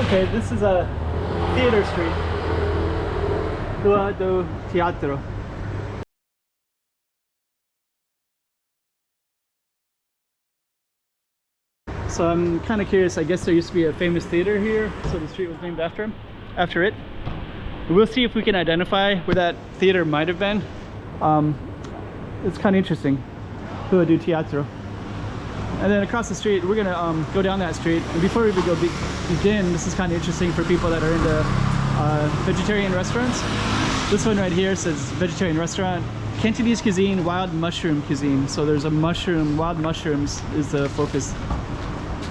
Okay, this is a theater street. Rua do Teatro. So I'm kind of curious. I guess there used to be a famous theater here, so the street was named after it. We'll see if we can identify where that theater might have been. It's kind of interesting. Rua do Teatro. And then across the street, we're gonna go down that street. And before we begin, this is kind of interesting for people that are into vegetarian restaurants. This one right here says vegetarian restaurant, Cantonese cuisine, wild mushroom cuisine. So there's a mushroom, wild mushrooms is the focus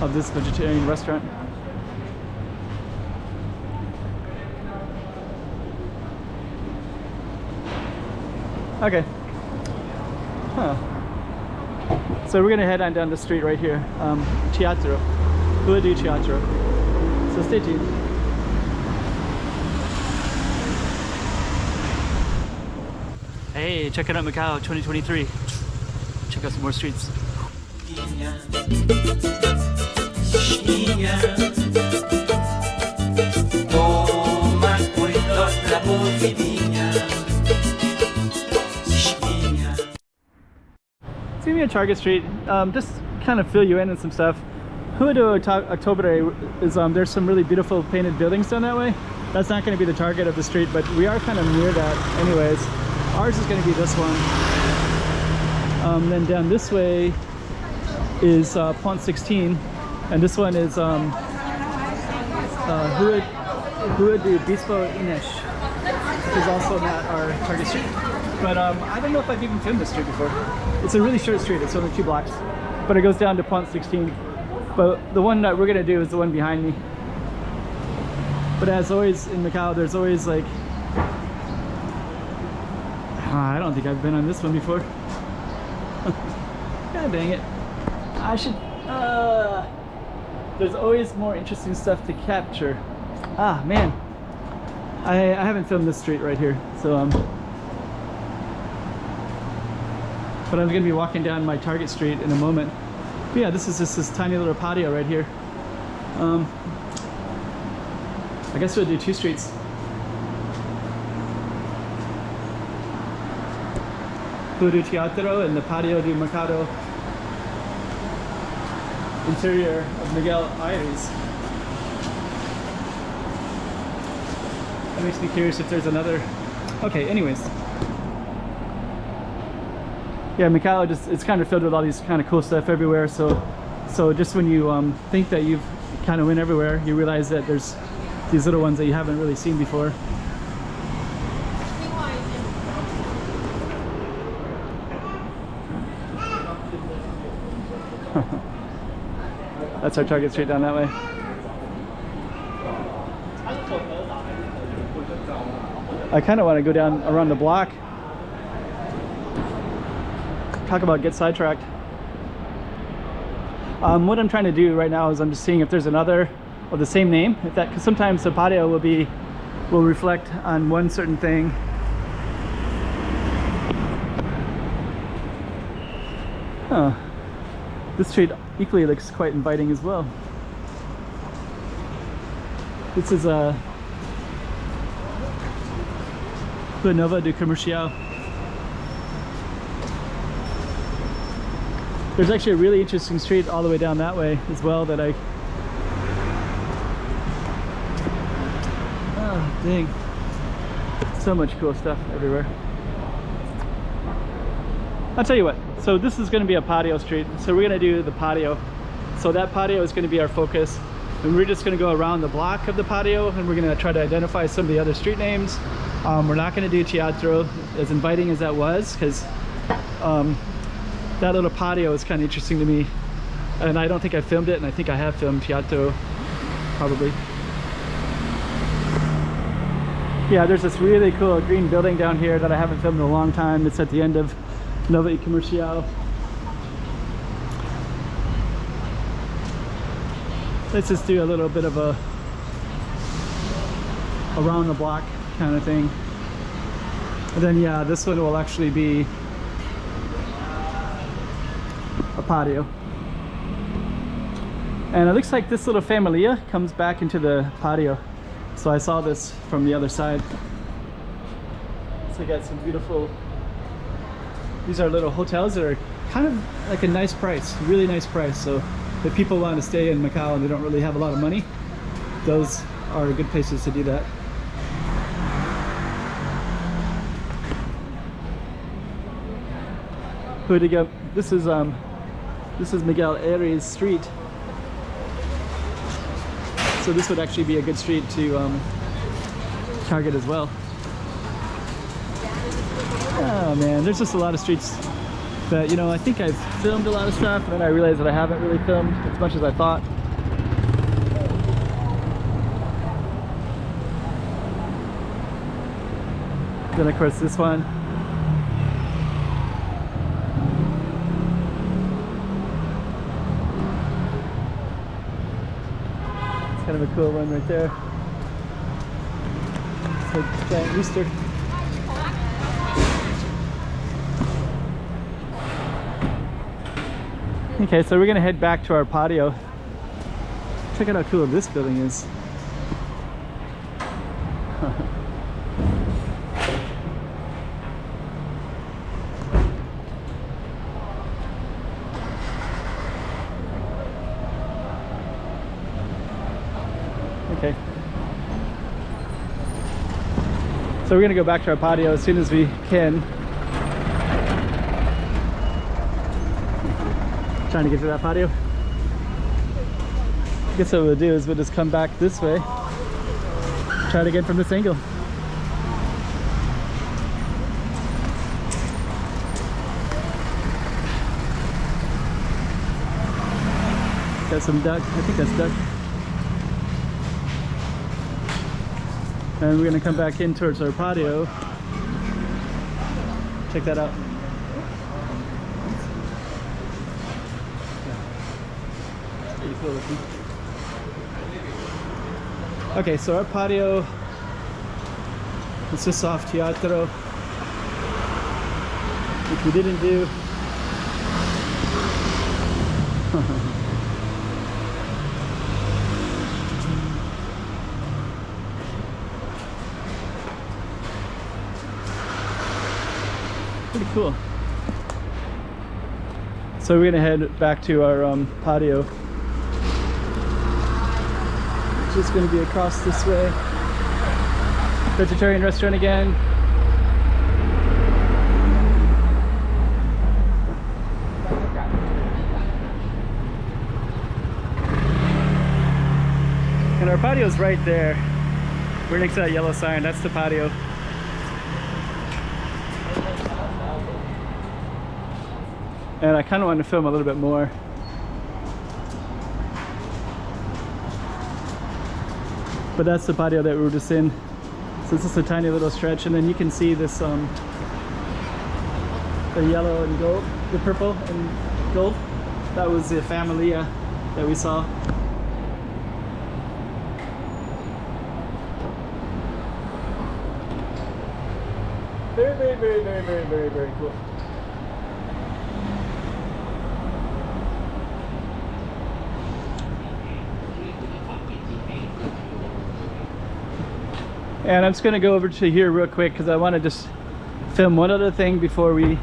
of this vegetarian restaurant. Okay. Huh. So we're gonna head on down the street right here. Teatro. Rua do Teatro. So stay tuned. Hey, check it out Macau 2023. Check out some more streets. It's gonna be a Target Street. Just kind of fill you in on some stuff. Rua do October is there's some really beautiful painted buildings down that way. That's not going to be the target of the street, but we are kind of near that anyways. Ours is going to be this one. Then down this way is Pont 16, and this one is Rua do Bispo Ines, which is also not our Target Street. But I don't know if I've even filmed this street before. It's a really short street. It's only 2 blocks, but it goes down to Pont 16. But the one that we're gonna do is the one behind me. But as always in Macau, there's always like, I don't think I've been on this one before. God dang it. I should, there's always more interesting stuff to capture. Ah, man. I haven't filmed this street right here, so but I'm gonna be walking down my Target Street in a moment. But yeah, this is just this tiny little patio right here. I guess we'll do 2 streets. Rua do Teatro and the Patio do Mercado. Interior of Miguel Iris. That makes me curious if there's another. Okay, anyways. Yeah, Macau it's kind of filled with all these kind of cool stuff everywhere. So just when you think that you've kind of went everywhere, you realize that there's these little ones that you haven't really seen before. That's our Target Street down that way. I kind of want to go down around the block. Talk about get sidetracked. What I'm trying to do right now is I'm just seeing if there's another of the same name. If that, because sometimes the patio will reflect on one certain thing. Huh. This street equally looks quite inviting as well. This is a Rua Nova do Comercial. There's actually a really interesting street all the way down that way as well that oh dang, so much cool stuff everywhere. I'll tell you what, so this is going to be a patio street, so we're going to do the patio. So that patio is going to be our focus, and we're just going to go around the block of the patio, and we're going to try to identify some of the other street names. We're not going to do Teatro, as inviting as that was, because that little patio is kind of interesting to me, and I don't think I filmed it, and I think I have filmed Teatro, probably. Yeah, there's this really cool green building down here that I haven't filmed in a long time. It's at the end of Nova e Comercial. Let's just do a little bit of a around the block kind of thing. And then yeah, this one will actually be a patio. And it looks like this little familia comes back into the patio. So I saw this from the other side. So you got some beautiful, these are little hotels that are kind of like a nice price, really nice price. So if people want to stay in Macau and they don't really have a lot of money, those are good places to do that. This is Miguel Aries Street. So this would actually be a good street to target as well. Oh man, there's just a lot of streets that, you know, I think I've filmed a lot of stuff, and then I realized that I haven't really filmed as much as I thought. Then of course this one. It's kind of a cool one right there. It's a giant rooster. Okay, so we're gonna head back to our patio. Check out how cool this building is. Okay. So we're gonna go back to our patio as soon as we can. Trying to get to that patio. I guess what we'll do is we'll just come back this way. Try it again from this angle. Got some duck. I think that's duck. And we're gonna come back in towards our patio. Check that out. Okay, so our patio, it's just off Teatro, which we didn't do. Pretty cool. So we're gonna head back to our patio. It's going to be across this way. Vegetarian restaurant again. And our patio is right there. We're next to that yellow sign. That's the patio. And I kind of want to film a little bit more. But that's the patio that we were just in. So it's just a tiny little stretch, and then you can see this the yellow and gold, the purple and gold. That was the familia that we saw. Very, very, very, very, very, very, very cool. And I'm just going to go over to here real quick because I want to just film one other thing before we...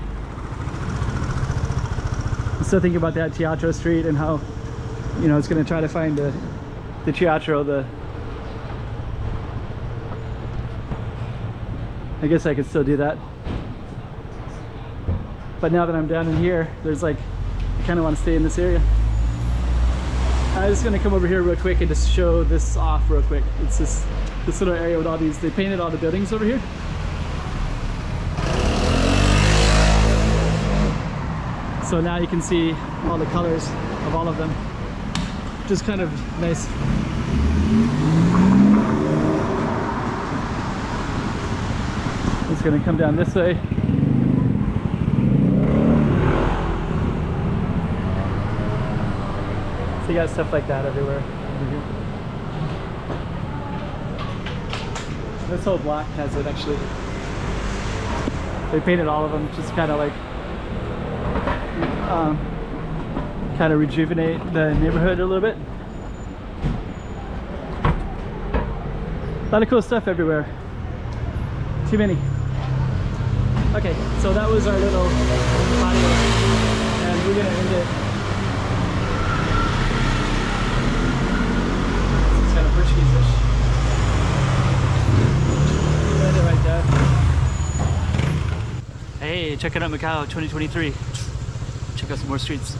I'm still thinking about that Teatro Street and how, you know, it's going to try to find the Teatro, I guess I could still do that. But now that I'm down in here, there's like, I kind of want to stay in this area. I'm just going to come over here real quick and just show this off real quick. It's just this little area with all these, they painted all the buildings over here. So now you can see all the colors of all of them, which is kind of nice. It's going to come down this way. So you got stuff like that everywhere over here. This whole block has it actually. They painted all of them, just kind of like kind of rejuvenate the neighborhood a little bit. lot of cool stuff everywhere. Too many. Okay, so that was our little patio, and we're gonna end it. It's kind of Portuguese-ish. We'll end it right there. Hey, check it out Macau 2023. Check out some more streets.